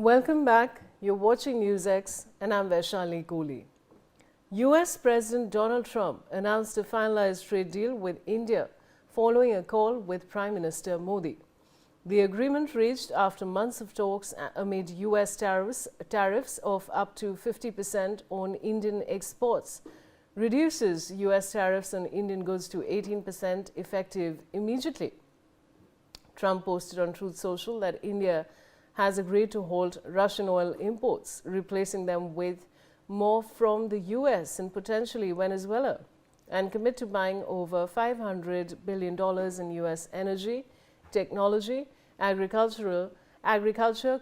Welcome back. You're watching Newsx and I'm Vaishali Kohli. US President Donald Trump announced a finalized trade deal with India following a call with Prime Minister Modi. The agreement reached after months of talks amid US tariffs of up to 50% on Indian exports, reduces US tariffs on Indian goods to 18% effective immediately. Trump posted on Truth Social that India has agreed to halt Russian oil imports, replacing them with more from the US and potentially Venezuela, and commit to buying over $500 billion in US energy, technology, agriculture,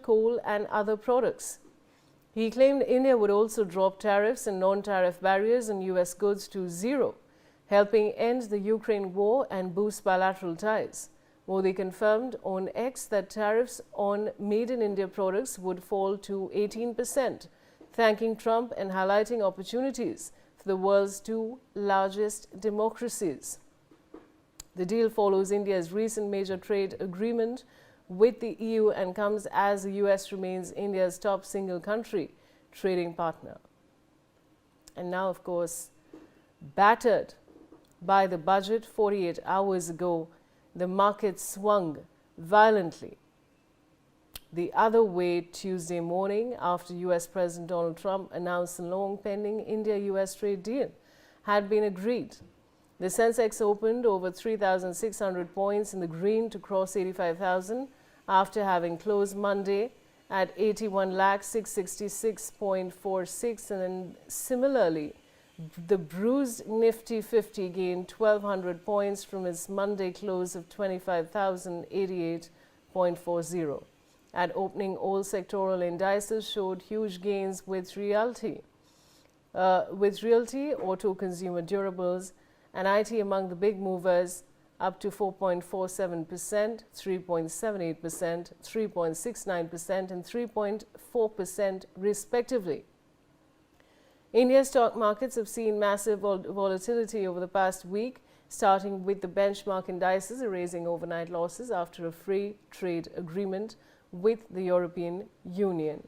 coal, and other products. He claimed India would also drop tariffs and non-tariff barriers on US goods to zero, helping end the Ukraine war and boost bilateral ties. Modi confirmed on X that tariffs on made-in-India products would fall to 18%, thanking Trump and highlighting opportunities for the world's two largest democracies. The deal follows India's recent major trade agreement with the EU and comes as the US remains India's top single country trading partner. And now, of course, battered by the budget 48 hours ago, the market swung violently the other way Tuesday morning after US President Donald Trump announced the long-pending India-US trade deal had been agreed. The Sensex opened over 3,600 points in the green to cross 85,000 after having closed Monday at 81,666.46, and then similarly, the bruised Nifty 50 gained 1,200 points from its Monday close of 25,088.40. At opening, all sectoral indices showed huge gains with realty, auto, consumer durables, and IT among the big movers, up to 4.47%, 3.78%, 3.69%, and 3.4% respectively. India's stock markets have seen massive volatility over the past week, starting with the benchmark indices erasing overnight losses after a free trade agreement with the European Union.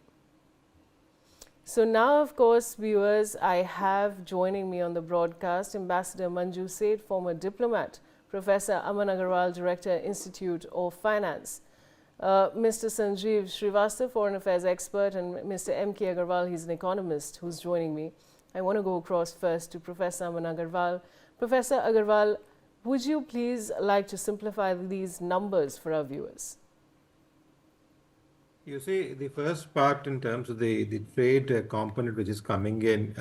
So now, of course, viewers, I have joining me on the broadcast Ambassador Manju Seth, former diplomat, Professor Aman Agarwal, Director, Institute of Finance, Mr. Sanjeev Srivastava, Foreign Affairs expert, and Mr. M.K. Agarwal, he's an economist who's joining me. I want to go across first to Professor Aman Agarwal. Professor Agarwal, would you please like to simplify these numbers for our viewers? You see, the first part in terms of the trade component which is coming in,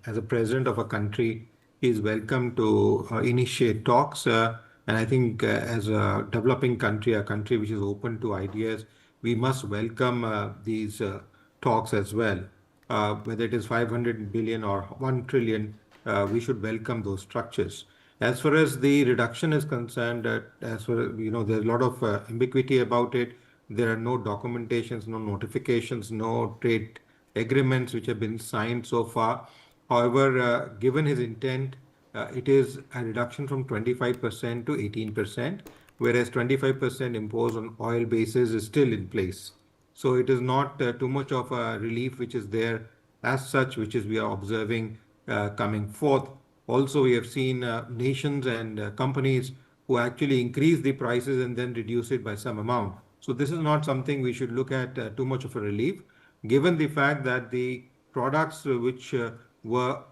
as a president of a country, is welcome to initiate talks. And I think as a developing country, a country which is open to ideas, we must welcome these talks as well. Whether it is 500 billion or 1 trillion, we should welcome those structures. As far as the reduction is concerned, as far as, there's a lot of ambiguity about it. There are no documentations, no notifications, no trade agreements which have been signed so far. However, given his intent, it is a reduction from 25% to 18%, whereas 25% imposed on oil basis is still in place. So it is not too much of a relief which is there as such, which is we are observing coming forth. Also, we have seen nations and companies who actually increase the prices and then reduce it by some amount. So this is not something we should look at too much of a relief, given the fact that the products which were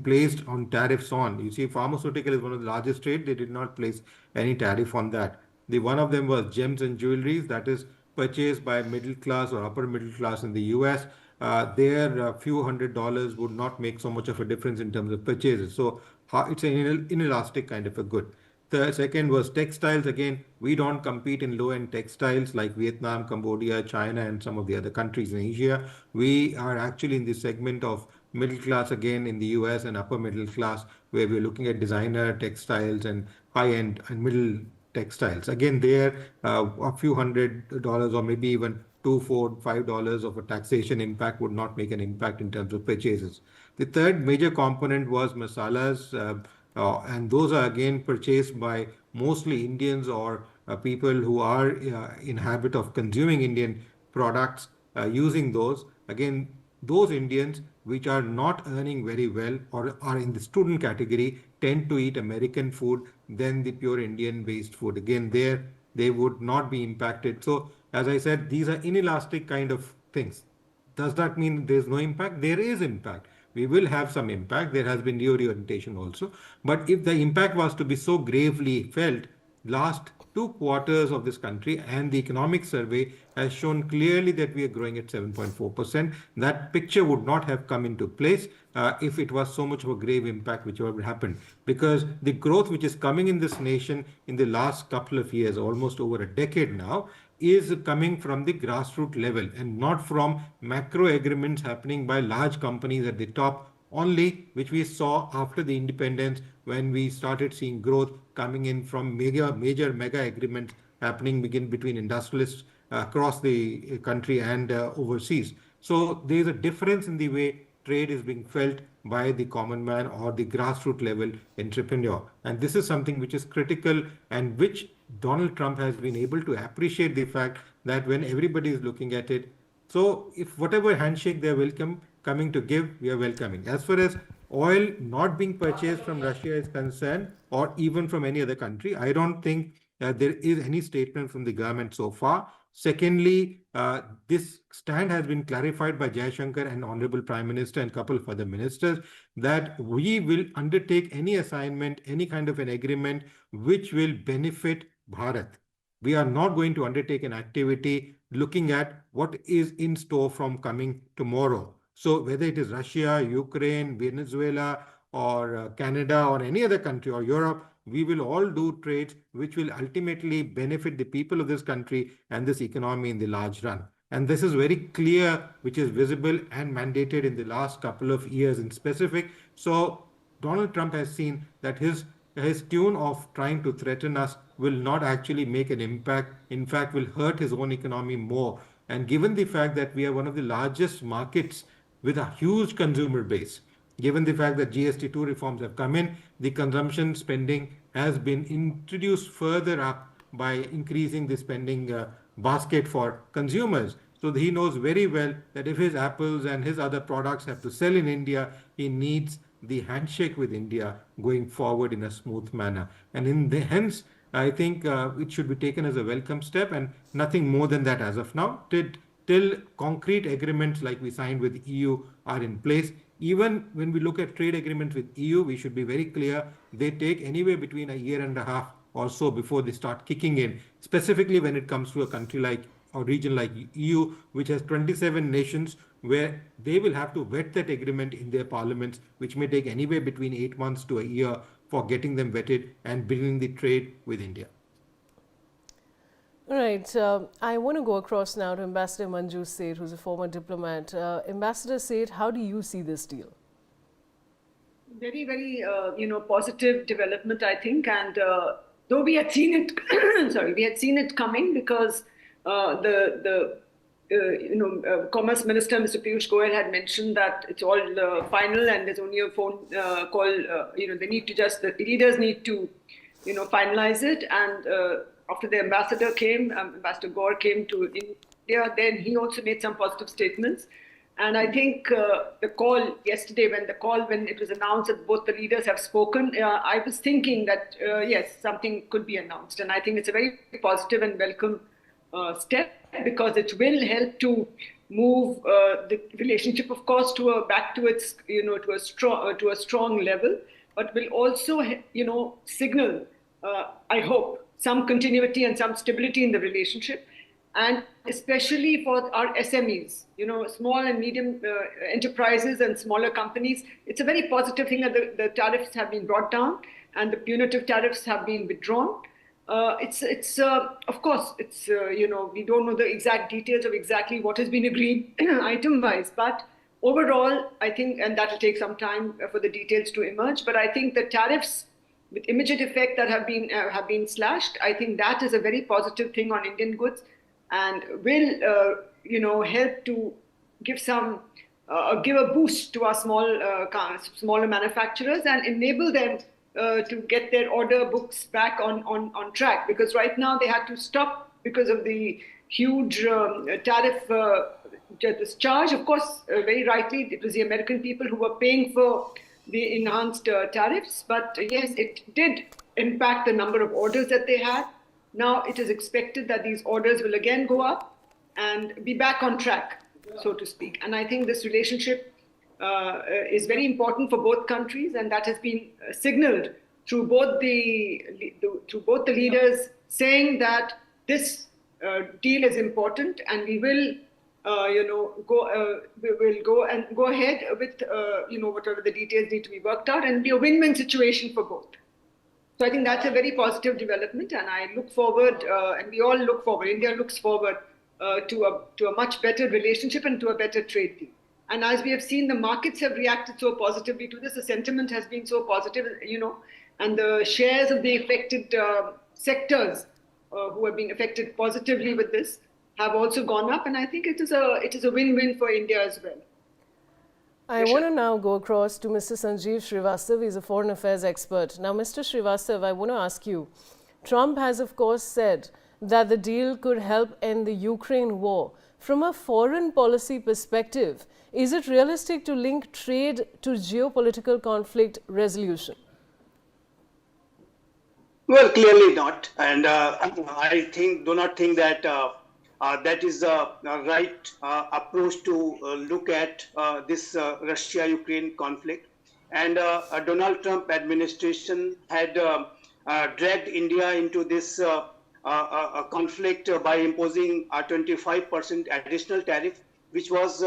placed on tariffs on, you see, pharmaceutical is one of the largest trade, they did not place any tariff on that. The one of them was gems and jewelries, that is purchased by middle class or upper middle class in the US. Their few $100s would not make so much of a difference in terms of purchases. So it's an inelastic kind of a good. The second was textiles. Again, we don't compete in low-end textiles like Vietnam, Cambodia, China, and some of the other countries in Asia. We are actually in the segment of middle class again in the US and upper middle class, where we're looking at designer textiles and high-end and middle textiles. Again, there a few $100 or maybe even $2, $4, $5 of a taxation impact would not make an impact in terms of purchases. The third major component was masalas. And those are again purchased by mostly Indians or people who are in habit of consuming Indian products. using those. Again, those Indians which are not earning very well or are in the student category tend to eat American food than the pure Indian based food. Again, there they would not be impacted. So, as I said, these are inelastic kind of things. Does that mean there's no impact? There is impact. We will have some impact. There has been reorientation also. But if the impact was to be so gravely felt, last 2 quarters of this country and the economic survey has shown clearly that we are growing at 7.4%. That picture would not have come into place if it was so much of a grave impact which would happened. Because the growth which is coming in this nation in the last couple of years, almost over a decade now, is coming from the grassroots level and not from macro agreements happening by large companies at the top only, which we saw after the independence when we started seeing growth coming in from major mega agreements happening between industrialists across the country and overseas. So there is a difference in the way trade is being felt by the common man or the grassroots level entrepreneur. And this is something which is critical and which Donald Trump has been able to appreciate the fact that when everybody is looking at it, so if whatever handshake they're coming to give, we are welcoming. As far as oil not being purchased from Russia is concerned, or even from any other country, I don't think there is any statement from the government so far. Secondly, this stand has been clarified by Jaishankar and Honorable Prime Minister and a couple of other ministers that we will undertake any assignment, any kind of an agreement which will benefit Bharat. We are not going to undertake an activity looking at what is in store from coming tomorrow. So whether it is Russia, Ukraine, Venezuela, or Canada, or any other country, or Europe, we will all do trades which will ultimately benefit the people of this country and this economy in the large run. And this is very clear, which is visible and mandated in the last couple of years in specific. So Donald Trump has seen that his tune of trying to threaten us will not actually make an impact. In fact, will hurt his own economy more. And given the fact that we are one of the largest markets with a huge consumer base, given the fact that GST2 reforms have come in, the consumption spending has been introduced further up by increasing the spending basket for consumers. So he knows very well that if his apples and his other products have to sell in India, he needs the handshake with India going forward in a smooth manner. And hence, I think it should be taken as a welcome step and nothing more than that as of now. Till concrete agreements like we signed with EU are in place. Even when we look at trade agreements with EU, we should be very clear. They take anywhere between a year and a half or so before they start kicking in, specifically when it comes to a country like or region like EU, which has 27 nations, where they will have to vet that agreement in their parliaments, which may take anywhere between 8 months to a year for getting them vetted and beginning the trade with India. All right. I want to go across now to Ambassador Manju Seth, who's a former diplomat. Ambassador Seth, how do you see this deal? Very, very, positive development, I think. And though we had seen it, sorry, we had seen it coming because Commerce Minister Mr. Piyush Goyal had mentioned that it's all final and there's only a phone call. They need to the leaders need to, finalize it. And after the ambassador came, Ambassador Gore came to India, then he also made some positive statements. And I think the call yesterday, when it was announced that both the leaders have spoken, I was thinking that, yes, something could be announced. And I think it's a very positive and welcome step because it will help to move the relationship, of course, back to its, to a strong level, but will also, signal, I hope, some continuity and some stability in the relationship. And especially for our SMEs, small and medium enterprises and smaller companies, it's a very positive thing that the tariffs have been brought down and the punitive tariffs have been withdrawn. Of course, we don't know the exact details of exactly what has been agreed item-wise, but overall, I think, and that will take some time for the details to emerge, but I think the tariffs with immediate effect that have been slashed, I think that is a very positive thing on Indian goods and will, help to give a boost to our smaller manufacturers and enable them to get their order books back on track. Because right now they had to stop because of the huge tariff this charge. Of course, very rightly, it was the American people who were paying for the enhanced tariffs. But yes, it did impact the number of orders that they had. Now it is expected that these orders will again go up and be back on track, so to speak. And I think this relationship is very important for both countries, and that has been signaled through both the leaders saying that this deal is important, and we will, go ahead with, whatever the details need to be worked out, and be a win-win situation for both. So I think that's a very positive development, and I look forward, and we all look forward. India looks forward to a much better relationship and to a better trade deal. And as we have seen, the markets have reacted so positively to this. The sentiment has been so positive, and the shares of the affected sectors who have been affected positively with this have also gone up. And I think it is a win-win for India as well. I want to now go across to Mr. Sanjeev Srivastava. He's a foreign affairs expert. Now, Mr. Srivastava, I want to ask you, Trump has, of course, said that the deal could help end the Ukraine war. From a foreign policy perspective, is it realistic to link trade to geopolitical conflict resolution? Well, clearly not. And I do not think that that is the right approach to look at this Russia-Ukraine conflict. And Donald Trump administration had dragged India into this conflict by imposing a 25% additional tariff, which was,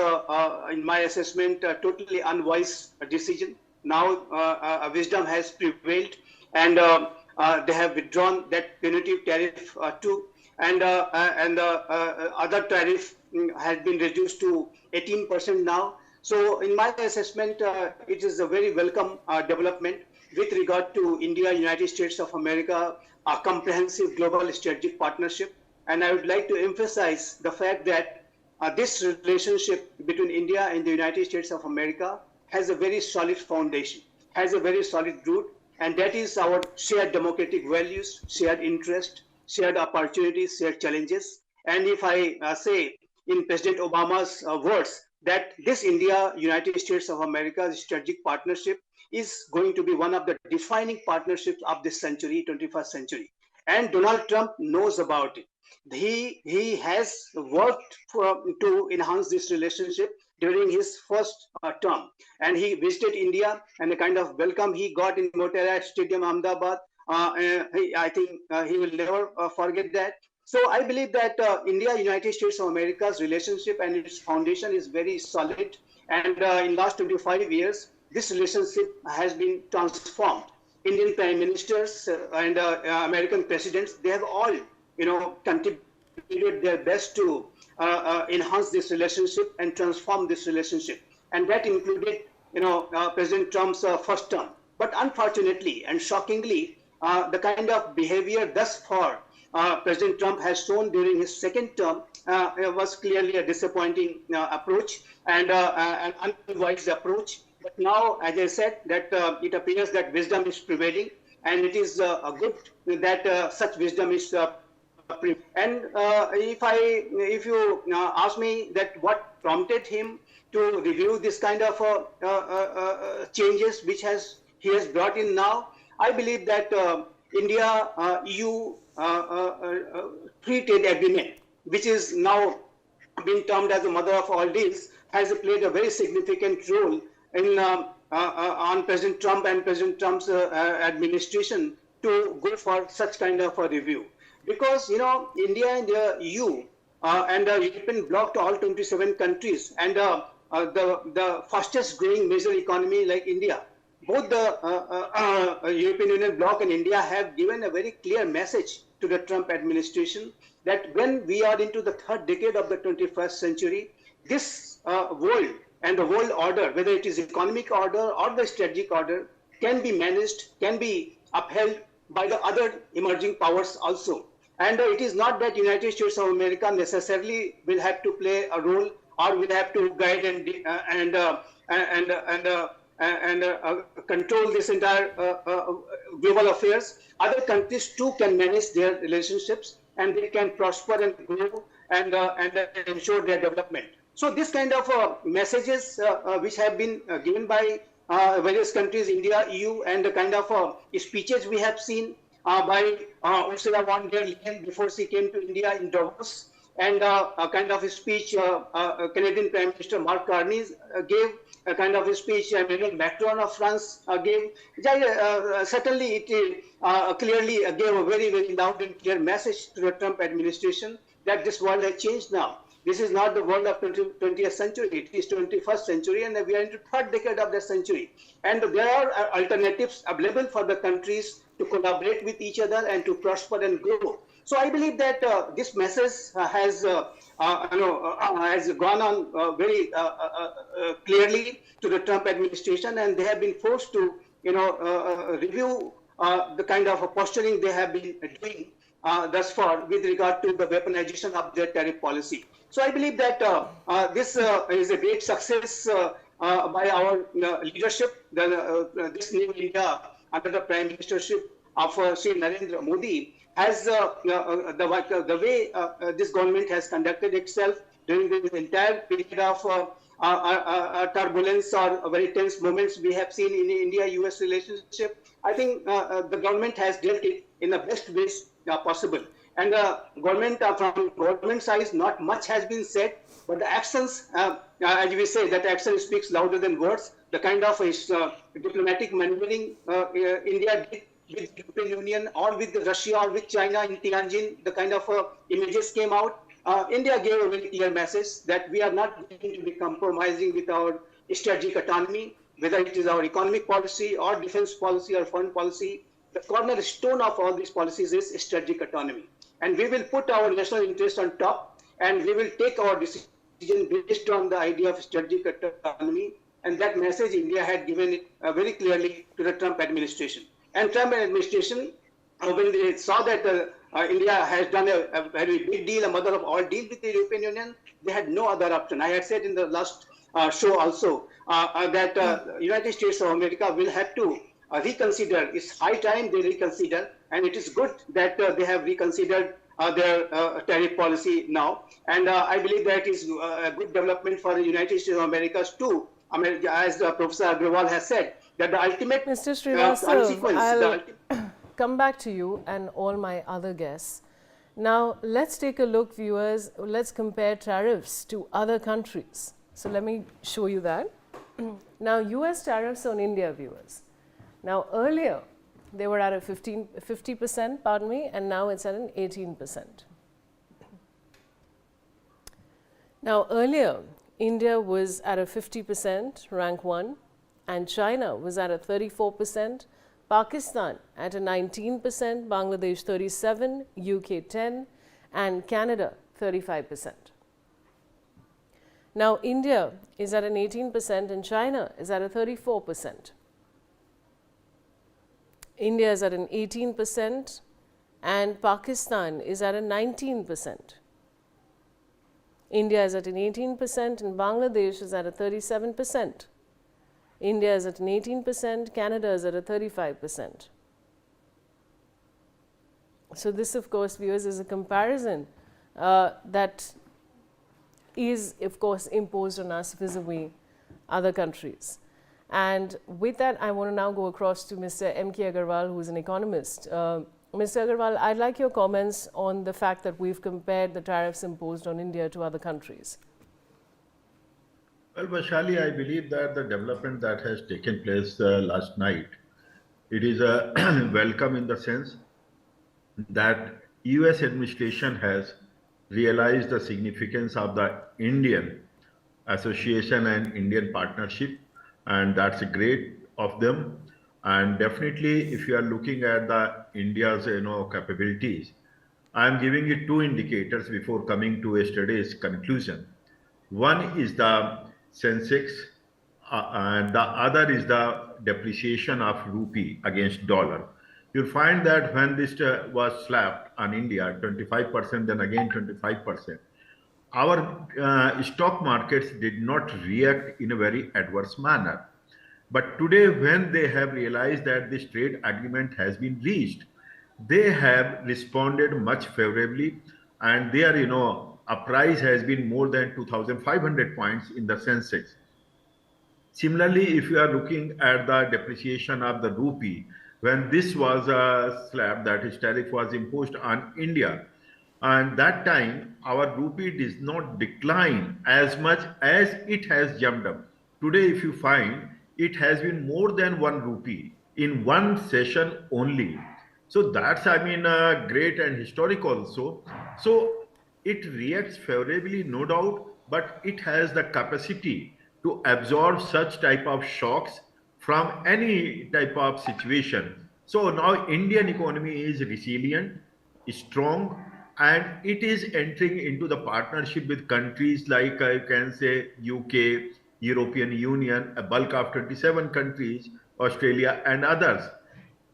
in my assessment, a totally unwise decision. Now wisdom has prevailed, and they have withdrawn that punitive tariff too. And other tariff has been reduced to 18% now. So in my assessment, it is a very welcome development with regard to India, United States of America, a comprehensive global strategic partnership. And I would like to emphasize the fact that this relationship between India and the United States of America has a very solid foundation, has a very solid root, and that is our shared democratic values, shared interest, shared opportunities, shared challenges. And if I say in President Obama's words, that this India-United States of America strategic partnership is going to be one of the defining partnerships of this century, 21st century. And Donald Trump knows about it. He has worked to enhance this relationship during his first term. And he visited India, and the kind of welcome he got in Motera Stadium, Ahmedabad, I think he will never forget that. So I believe that India-United States of America's relationship and its foundation is very solid. And in last 25 years, this relationship has been transformed. Indian prime ministers and American presidents, they have all, contributed their best to enhance this relationship and transform this relationship. And that included, President Trump's first term. But unfortunately and shockingly, the kind of behavior thus far President Trump has shown during his second term was clearly a disappointing approach and an unwise approach. But now, as I said, that it appears that wisdom is prevailing, and it is good that such wisdom is prevailing. And if you ask me that what prompted him to review this kind of changes which he has brought in now, I believe that India-EU free trade agreement, which is now being termed as the mother of all deals, has played a very significant role in on President Trump and President Trump's administration to go for such kind of a review. Because, India and the EU and the European bloc to all 27 countries and the fastest growing major economy like India, both the European Union bloc and India have given a very clear message to the Trump administration that when we are into the third decade of the 21st century, this world and the world order, whether it is economic order or the strategic order, can be managed, can be upheld by the other emerging powers also. And it is not that United States of America necessarily will have to play a role or will have to guide and control this entire global affairs. Other countries too can manage their relationships, and they can prosper and grow and ensure their development. So this kind of messages which have been given by various countries, India, EU, and the kind of speeches we have seen by Ursula von der Leyen before she came to India in Davos, and a kind of a speech Canadian Prime Minister Mark Carney gave, a kind of a speech Emmanuel Macron of France gave. Certainly it clearly gave a very, very loud and clear message to the Trump administration that this world has changed now. This is not the world of 20th century, it is 21st century, and we are in the third decade of the century. And there are alternatives available for the countries to collaborate with each other and to prosper and grow. So I believe that this message has gone on very clearly to the Trump administration, and they have been forced to review the kind of posturing they have been doing thus far with regard to the weaponization of their tariff policy. So I believe that this is a great success by our leadership. This new India under the Prime Ministership of Sri Narendra Modi has the way this government has conducted itself during this entire period of turbulence or very tense moments we have seen in the India-US relationship. I think the government has dealt it in the best ways possible. And government from government side, not much has been said, but the actions, as we say, that action speaks louder than words. The kind of diplomatic maneuvering India did with the European Union or with Russia or with China in Tianjin, the kind of images came out. India gave a very clear message that we are not going to be compromising with our strategic autonomy, whether it is our economic policy or defense policy or foreign policy. The cornerstone of all these policies is strategic autonomy. And we will put our national interest on top, and we will take our decision based on the idea of strategic autonomy. And that message India had given it very clearly to the Trump administration. And Trump administration, when they saw that India has done a very big deal, a mother of all deal with the European Union, they had no other option. I had said in the last show also that United States of America will have to reconsider. It's high time they reconsider, and it is good that they have reconsidered their tariff policy now. And I believe that is a good development for the United States of America too. I mean, as Professor Agrawal has said, that the ultimate Mr. Srivastava, consequence. I'll come back to you and all my other guests. Now, let's take a look, viewers. Let's compare tariffs to other countries. So let me show you that. Now, US tariffs on India, viewers. Now, earlier, they were at a 50%, pardon me, and now it's at an 18%. Now, earlier, India was at a 50%, rank 1, and China was at a 34%, Pakistan at a 19%, Bangladesh 37%, UK 10%, and Canada 35%. Now, India is at an 18% and China is at a 34%. India is at an 18% and Pakistan is at a 19%. India is at an 18% and Bangladesh is at a 37%. India is at an 18%, Canada is at a 35%. So this, of course, viewers, is a comparison that is, of course, imposed on us vis-a-vis other countries. And with that, I want to now go across to Mr. M.K. Agarwal, who is an economist. Mr. Agarwal, I'd like your comments on the fact that we've compared the tariffs imposed on India to other countries. Well, Vaishali, I believe that the development that has taken place last night, it is welcome in the sense that US administration has realized the significance of the Indian association and Indian partnership, and that's great of them. And definitely, if you are looking at the India's capabilities, I am giving you two indicators before coming to yesterday's conclusion. One is the Sensex, and the other is the depreciation of rupee against dollar. You'll find that when this was slapped on India, 25%, then again 25%, our stock markets did not react in a very adverse manner. But today, when they have realized that this trade agreement has been reached, they have responded much favorably, and they are, price has been more than 2,500 points in the Sensex. Similarly, if you are looking at the depreciation of the rupee, when this was a slab, that is tariff was imposed on India, and that time our rupee did not decline as much as it has jumped up. Today, if you find, it has been more than 1 rupee in one session only. So that's, I mean, great and historic also. So it reacts favorably, no doubt, but it has the capacity to absorb such type of shocks from any type of situation. So now Indian economy is resilient, strong, and it is entering into the partnership with countries like, I can say, UK, European Union, a bulk of 27 countries, Australia and others.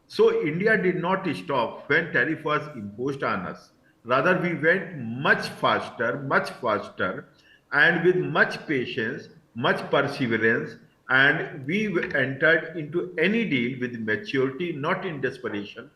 So India did not stop when tariff was imposed on us. Rather, we went much faster, and with much patience, much perseverance, and we entered into any deal with maturity, not in desperation.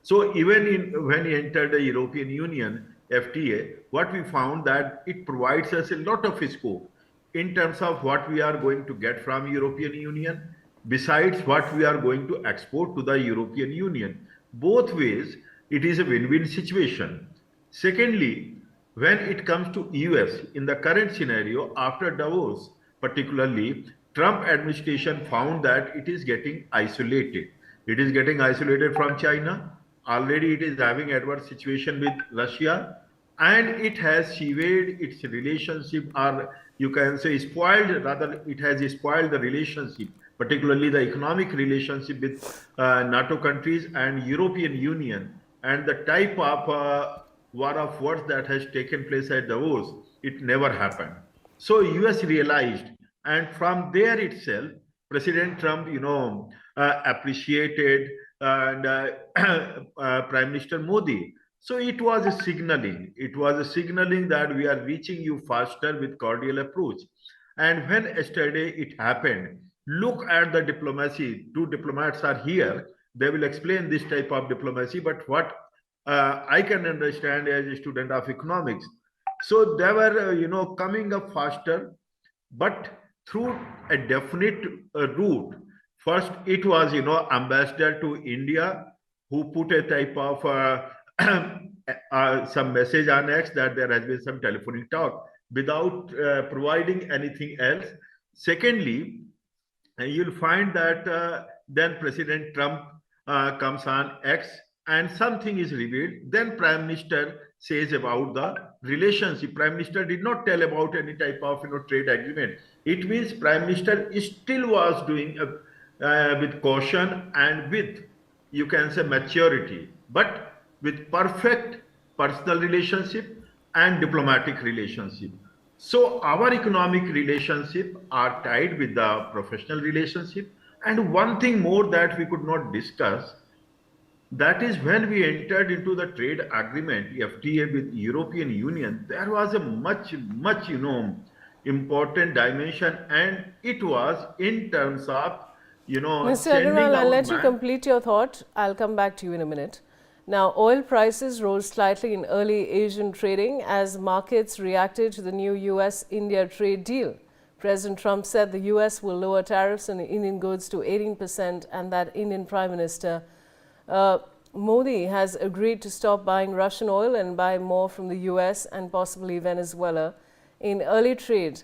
So even when we entered the European Union FTA, what we found that it provides us a lot of scope in terms of what we are going to get from European Union, besides what we are going to export to the European Union. Both ways, it is a win-win situation. Secondly, when it comes to US, in the current scenario, after Davos, particularly, Trump administration found that it is getting isolated. It is getting isolated from China. Already it is having adverse situation with Russia, and it has severed its relationship, or you can say spoiled, rather it has spoiled the relationship, particularly the economic relationship with NATO countries and European Union, and the type of war of words that has taken place at Davos, it never happened. So US realized, and from there itself, President Trump, appreciated and Prime Minister Modi. So it was a signaling. It was a signaling that we are reaching you faster with cordial approach. And when yesterday it happened, look at the diplomacy. Two diplomats are here. They will explain this type of diplomacy. But what I can understand as a student of economics, so they were, coming up faster, but through a definite route. First, it was, ambassador to India who put a type of some message on X that there has been some telephonic talk without providing anything else. Secondly, you'll find that then President Trump comes on X and something is revealed. Then Prime Minister says about the relationship. Prime Minister did not tell about any type of trade agreement. It means Prime Minister still was doing with caution and with, you can say, maturity, but with perfect personal relationship and diplomatic relationship. So our economic relationship are tied with the professional relationship. And one thing more that we could not discuss, that is when we entered into the trade agreement, FTA with European Union, there was a much, important dimension, and it was in terms of, Mr. sending Agarwal, I'll out let you complete your thought. I'll come back to you in a minute. Now, oil prices rose slightly in early Asian trading as markets reacted to the new US-India trade deal. President Trump said the US will lower tariffs on Indian goods to 18% and that Indian Prime Minister Modi has agreed to stop buying Russian oil and buy more from the US and possibly Venezuela. In early trade,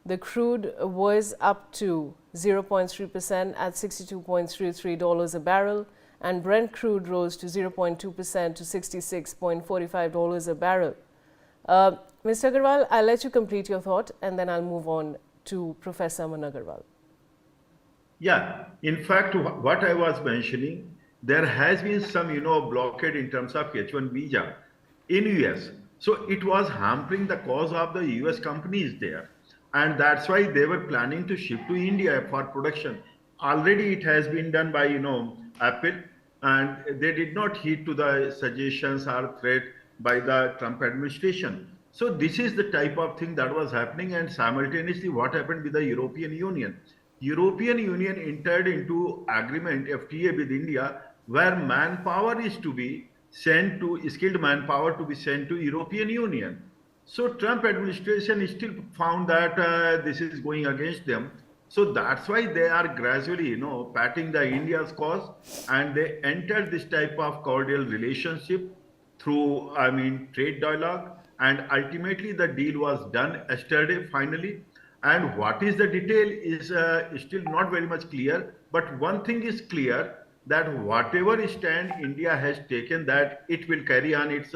the crude was up to 0.3% at $62.33 a barrel, and Brent crude rose to 0.2% to $66.45 a barrel. Mr. Agarwal, I'll let you complete your thought and then I'll move on to Professor Aman Agarwal. Yeah, in fact, what I was mentioning, there has been some, blockade in terms of H1 visa in US. So it was hampering the cause of the US companies there. And that's why they were planning to ship to India for production. Already it has been done by, Apple, and they did not heed to the suggestions or threat by the Trump administration. So this is the type of thing that was happening, and simultaneously what happened with the European Union. European Union entered into agreement, FTA with India, where manpower is to be sent to, skilled manpower to be sent to European Union. So Trump administration still found that this is going against them. So that's why they are gradually, patting the India's cause, and they entered this type of cordial relationship through, trade dialogue. And ultimately, the deal was done yesterday, finally. And what is the detail is still not very much clear. But one thing is clear, that whatever stand India has taken, that it will carry on its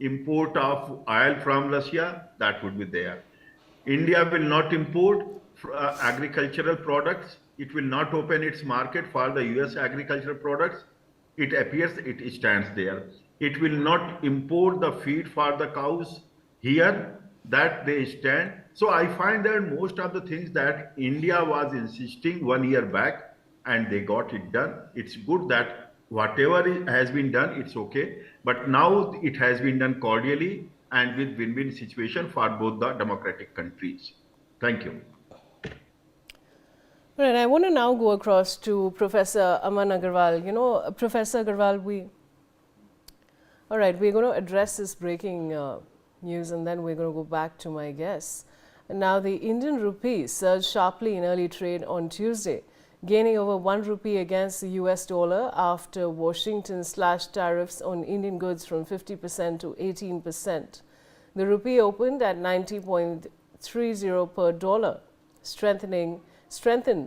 import of oil from Russia, that would be there. India will not import agricultural products. It will not open its market for the US agricultural products. It appears it stands there. It will not import the feed for the cows here, that they stand. So I find that most of the things that India was insisting 1 year back, and they got it done. It's good that whatever has been done, it's okay. But now it has been done cordially and with win-win situation for both the democratic countries. Thank you. Right, I want to now go across to Professor Aman Agarwal. Professor Agarwal, all right, we're going to address this breaking news, and then we're going to go back to my guests. And now, the Indian rupee surged sharply in early trade on Tuesday, gaining over 1 rupee against the US dollar after Washington slashed tariffs on Indian goods from 50% to 18%. The rupee opened at 90.30 per dollar, strengthened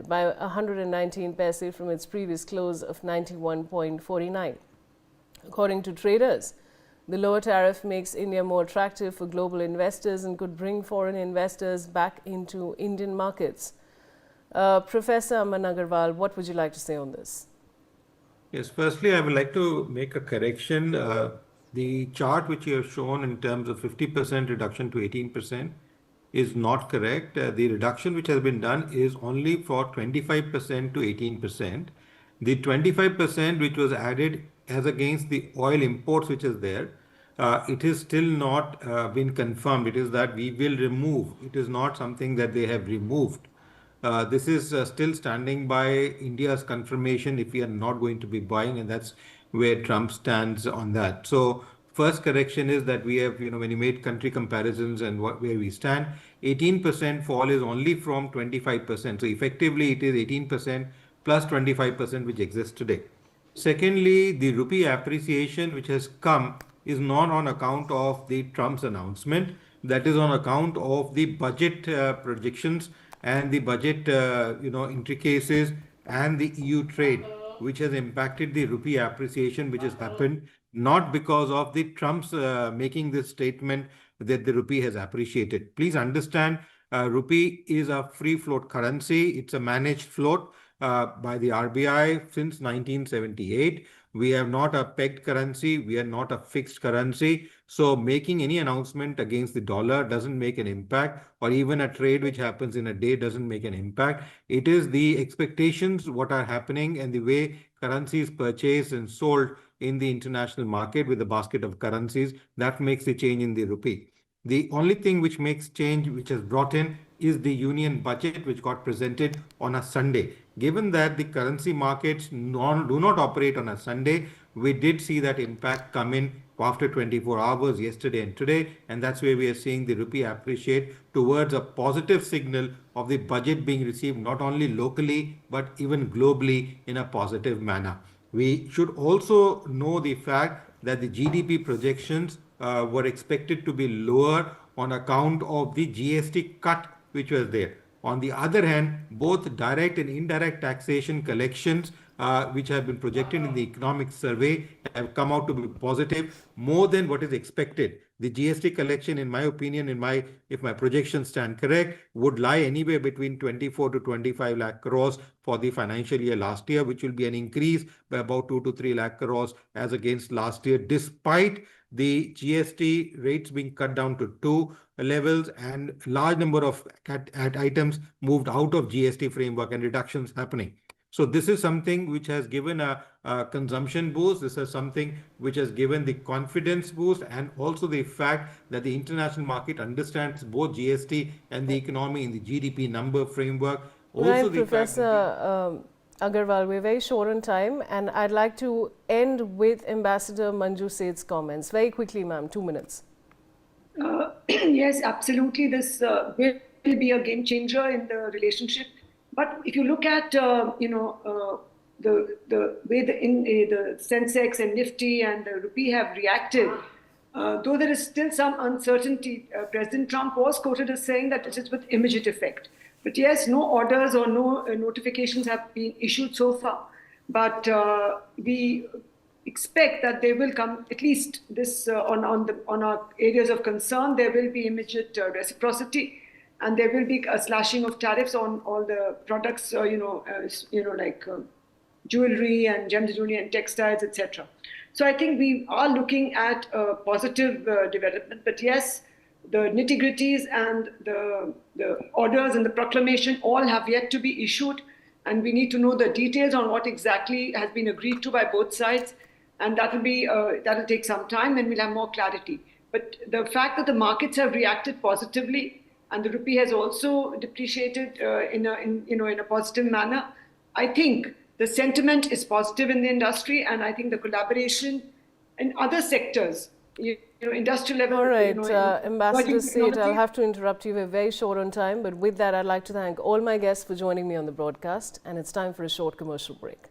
by 119 paise from its previous close of 91.49. According to traders, the lower tariff makes India more attractive for global investors and could bring foreign investors back into Indian markets. Professor Aman Agarwal, what would you like to say on this? Yes, firstly, I would like to make a correction. The chart which you have shown in terms of 50% reduction to 18% is not correct. The reduction which has been done is only for 25% to 18%. The 25% which was added as against the oil imports which is there, it is still not been confirmed. It is that we will remove. It is not something that they have removed. This is still standing by India's confirmation if we are not going to be buying, and that's where Trump stands on that. So first correction is that we have, when you made country comparisons and where we stand, 18% fall is only from 25%. So effectively it is 18% plus 25% which exists today. Secondly, the rupee appreciation which has come is not on account of the Trump's announcement. That is on account of the budget projections and the budget, intricacies and the EU trade, which has impacted the rupee appreciation, which has happened not because of the Trump's making this statement that the rupee has appreciated. Please understand, rupee is a free float currency. It's a managed float by the RBI since 1978. We are not a pegged currency. We are not a fixed currency. So making any announcement against the dollar doesn't make an impact, or even a trade which happens in a day doesn't make an impact. It is the expectations, what are happening, and the way currency is purchased and sold in the international market with a basket of currencies that makes the change in the rupee. The only thing which makes change, which has brought in, is the union budget which got presented on a Sunday. Given that the currency markets do not operate on a Sunday, we did see that impact come in after 24 hours yesterday and today, and that's where we are seeing the rupee appreciate towards a positive signal of the budget being received not only locally but even globally in a positive manner. We should also know the fact that the GDP projections were expected to be lower on account of the GST cut which was there. On the other hand, both direct and indirect taxation collections which have been projected in the economic survey have come out to be positive, more than what is expected. The GST collection, in my opinion, if my projections stand correct, would lie anywhere between 24 to 25 lakh crores for the financial year last year, which will be an increase by about 2 to 3 lakh crores as against last year, despite the GST rates being cut down to 2 levels and large number of items moved out of GST framework and reductions happening. So this is something which has given a consumption boost. This is something which has given the confidence boost, and also the fact that the international market understands both GST and the economy in the GDP number framework. Also, right, the Professor Agarwal, we're very short on time, and I'd like to end with Ambassador Manju Seth's comments. Very quickly, ma'am, 2 minutes. Yes, absolutely. This will be a game changer in the relationship. But if you look at, the way the Sensex and Nifty and the Rupee have reacted, though there is still some uncertainty, President Trump was quoted as saying that it is with immediate effect. But yes, no orders or no notifications have been issued so far. But we expect that they will come, at least this on our areas of concern, there will be immediate reciprocity, and there will be a slashing of tariffs on all the products, like jewelry and gems jewelry and textiles, etc. So I think we are looking at a positive development. But yes, the nitty-gritties and the orders and the proclamation all have yet to be issued, and we need to know the details on what exactly has been agreed to by both sides, and that will take some time, and we'll have more clarity. But the fact that the markets have reacted positively and the rupee has also depreciated in a positive manner, I think the sentiment is positive in the industry, and I think the collaboration in other sectors, industrial level. All right, Ambassador emerging Seth, I'll technology. have to interrupt you. We're very short on time, but with that, I'd like to thank all my guests for joining me on the broadcast, and it's time for a short commercial break.